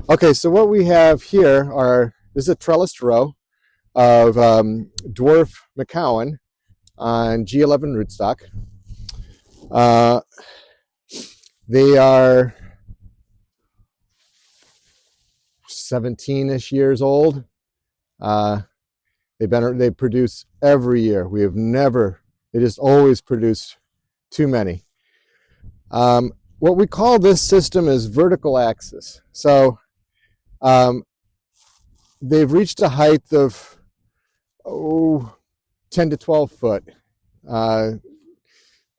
Okay, so what we have here this is a trellised row of dwarf McCowan on G11 rootstock. They are 17-ish years old. They produce every year. They just always produce too many. What we call this system is vertical axis. So they've reached a height of 10 to 12 foot. And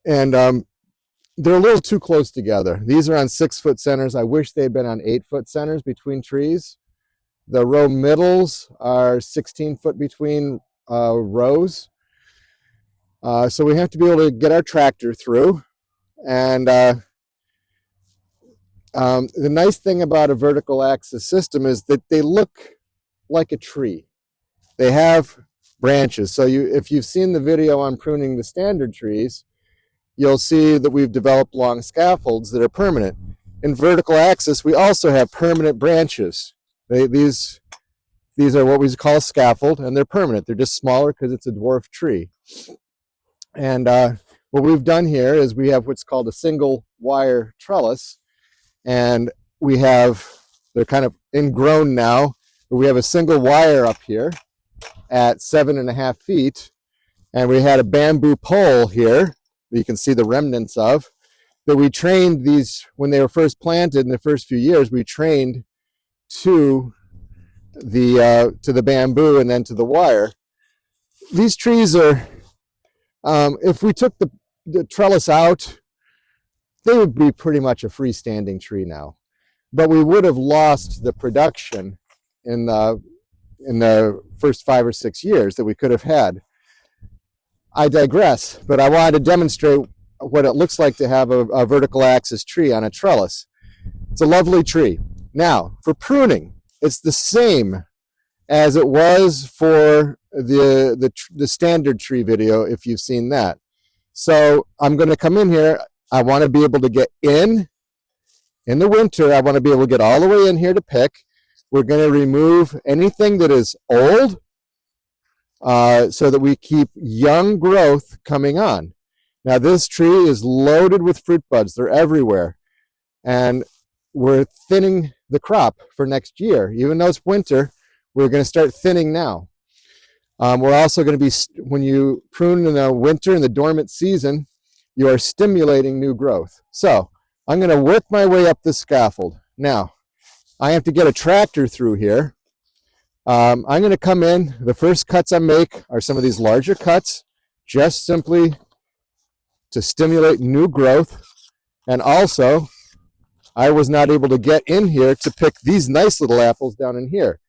they're a little too close together. These are on 6-foot centers. I wish they'd been on 8-foot centers between trees. The row middles are 16 foot between rows. So we have to be able to get our tractor through. And the nice thing about a vertical axis system is that they look like a tree. They have branches. So if you've seen the video on pruning the standard trees, you'll see that we've developed long scaffolds that are permanent. In vertical axis, we also have permanent branches. These are what we call a scaffold, and they're permanent. They're just smaller because it's a dwarf tree. And what we've done here is we have what's called a single wire trellis, and they're kind of ingrown now. We have a single wire up here at 7.5 feet, and we had a bamboo pole here that you can see the remnants of, that we trained these when they were first planted in the first few years. We trained to the bamboo and then to the wire. These trees are, if we took the trellis out, they would be pretty much a freestanding tree now. But we would have lost the production in the first 5 or 6 years that we could have had. I digress, but I wanted to demonstrate what it looks like to have a vertical axis tree on a trellis. It's a lovely tree. Now, for pruning, it's the same as it was for the standard tree video, if you've seen that. So I'm going to come in here. I want to be able to get in the winter. I want to be able to get all the way in here to pick. We're going to remove anything that is old, so that we keep young growth coming on. Now this tree is loaded with fruit buds. They're everywhere. And we're thinning the crop for next year. Even though it's winter, we're going to start thinning now. We're also going to be, when you prune in the winter, in the dormant season, you are stimulating new growth. So I'm going to work my way up this scaffold. Now, I have to get a tractor through here. I'm going to come in. The first cuts I make are some of these larger cuts, just simply to stimulate new growth. And also, I was not able to get in here to pick these nice little apples down in here.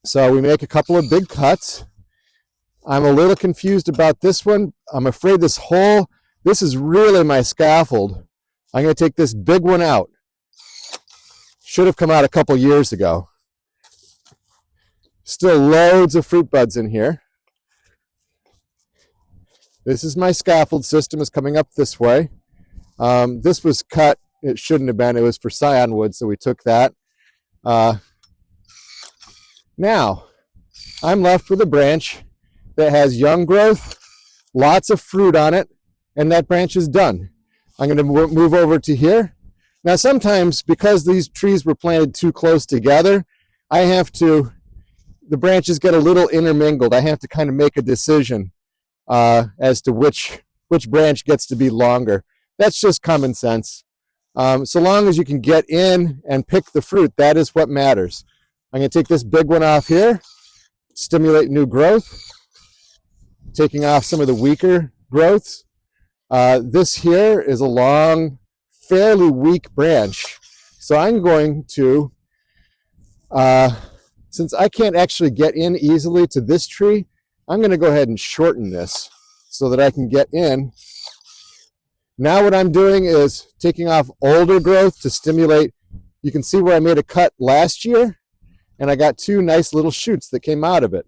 So we make a couple of big cuts. I'm a little confused about this one. I'm afraid this is really my scaffold. I'm going to take this big one out. Should have come out a couple years ago. Still loads of fruit buds in here. This is my scaffold system. Is coming up this way. This was cut. It shouldn't have been. It was for scion wood, so we took that. Now, I'm left with a branch that has young growth, lots of fruit on it, and that branch is done. I'm going to move over to here. Now, sometimes, because these trees were planted too close together, the branches get a little intermingled. I have to kind of make a decision as to which branch gets to be longer. That's just common sense. So long as you can get in and pick the fruit, that is what matters. I'm going to take this big one off here, stimulate new growth, taking off some of the weaker growths. This here is a long, fairly weak branch. So I'm going to, since I can't actually get in easily to this tree, I'm going to go ahead and shorten this so that I can get in. Now what I'm doing is taking off older growth to stimulate. You can see where I made a cut last year, and I got 2 nice little shoots that came out of it.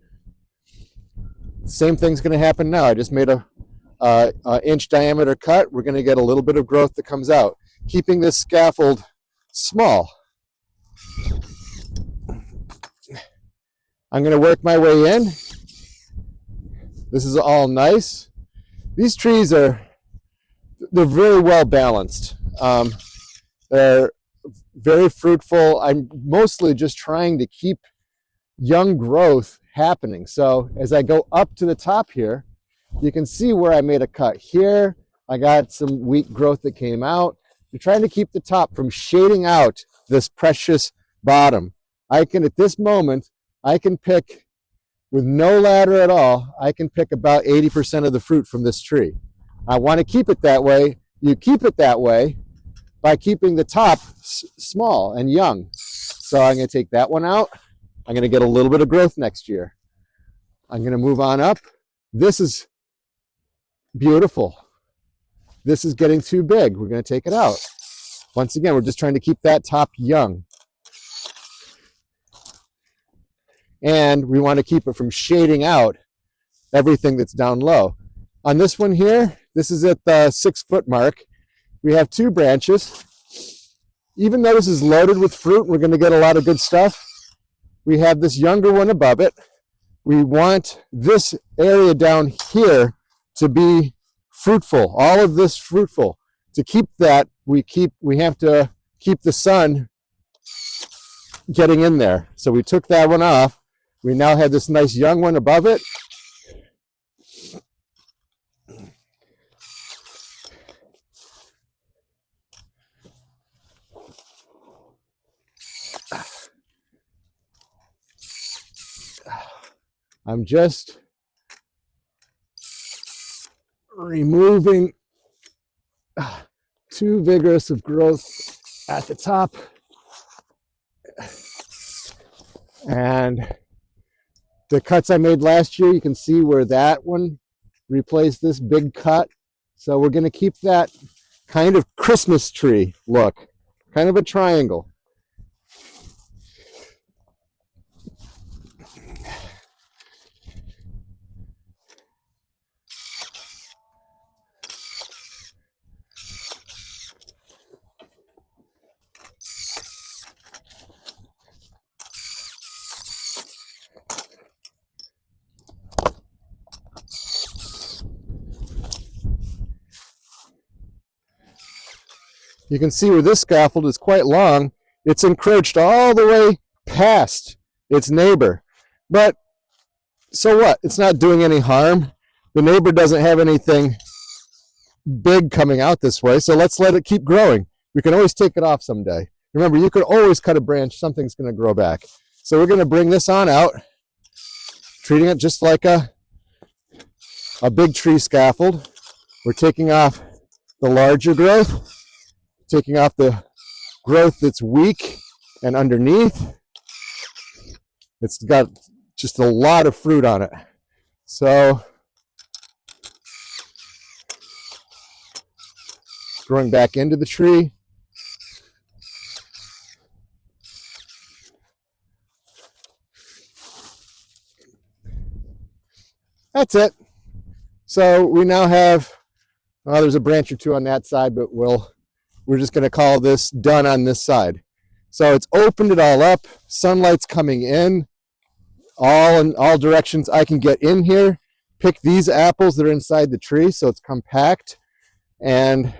Same thing's going to happen now. I just made a inch diameter cut. We're going to get a little bit of growth that comes out, keeping this scaffold small. I'm going to work my way in. This is all nice. These trees they're very well balanced. They're very fruitful. I'm mostly just trying to keep young growth happening. So as I go up to the top here, you can see where I made a cut. Here, I got some weak growth that came out. You're trying to keep the top from shading out this precious bottom. At this moment, I can pick, with no ladder at all, I can pick about 80% of the fruit from this tree. I want to keep it that way. You keep it that way by keeping the top small and young. So I'm going to take that one out. I'm going to get a little bit of growth next year. I'm going to move on up. This is beautiful. This is getting too big. We're going to take it out. Once again, we're just trying to keep that top young. And we want to keep it from shading out everything that's down low. On this one here, this is at the 6 foot mark. We have 2 branches. Even though this is loaded with fruit, we're going to get a lot of good stuff. We have this younger one above it. We want this area down here to be fruitful, all of this fruitful. To keep that, we have to keep the sun getting in there. So we took that one off. We now have this nice young one above it. I'm just removing too vigorous of growth at the top. And the cuts I made last year, you can see where that one replaced this big cut. So we're going to keep that kind of Christmas tree look, kind of a triangle. You can see where this scaffold is quite long. It's encroached all the way past its neighbor. But so what? It's not doing any harm. The neighbor doesn't have anything big coming out this way, so let's let it keep growing. We can always take it off someday. Remember, you could always cut a branch. Something's going to grow back. So we're going to bring this on out, treating it just like a big tree scaffold. We're taking off the larger growth, taking off the growth that's weak and underneath. It's got just a lot of fruit on it. So growing back into the tree. That's it. So we now have, well, there's a branch or two on that side, but we're just going to call this done on this side. So it's opened it all up. Sunlight's coming in all directions. I can get in here, pick these apples that are inside the tree, so it's compact. And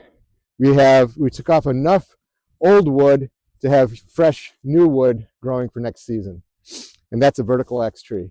we took off enough old wood to have fresh new wood growing for next season. And that's a vertical axe tree.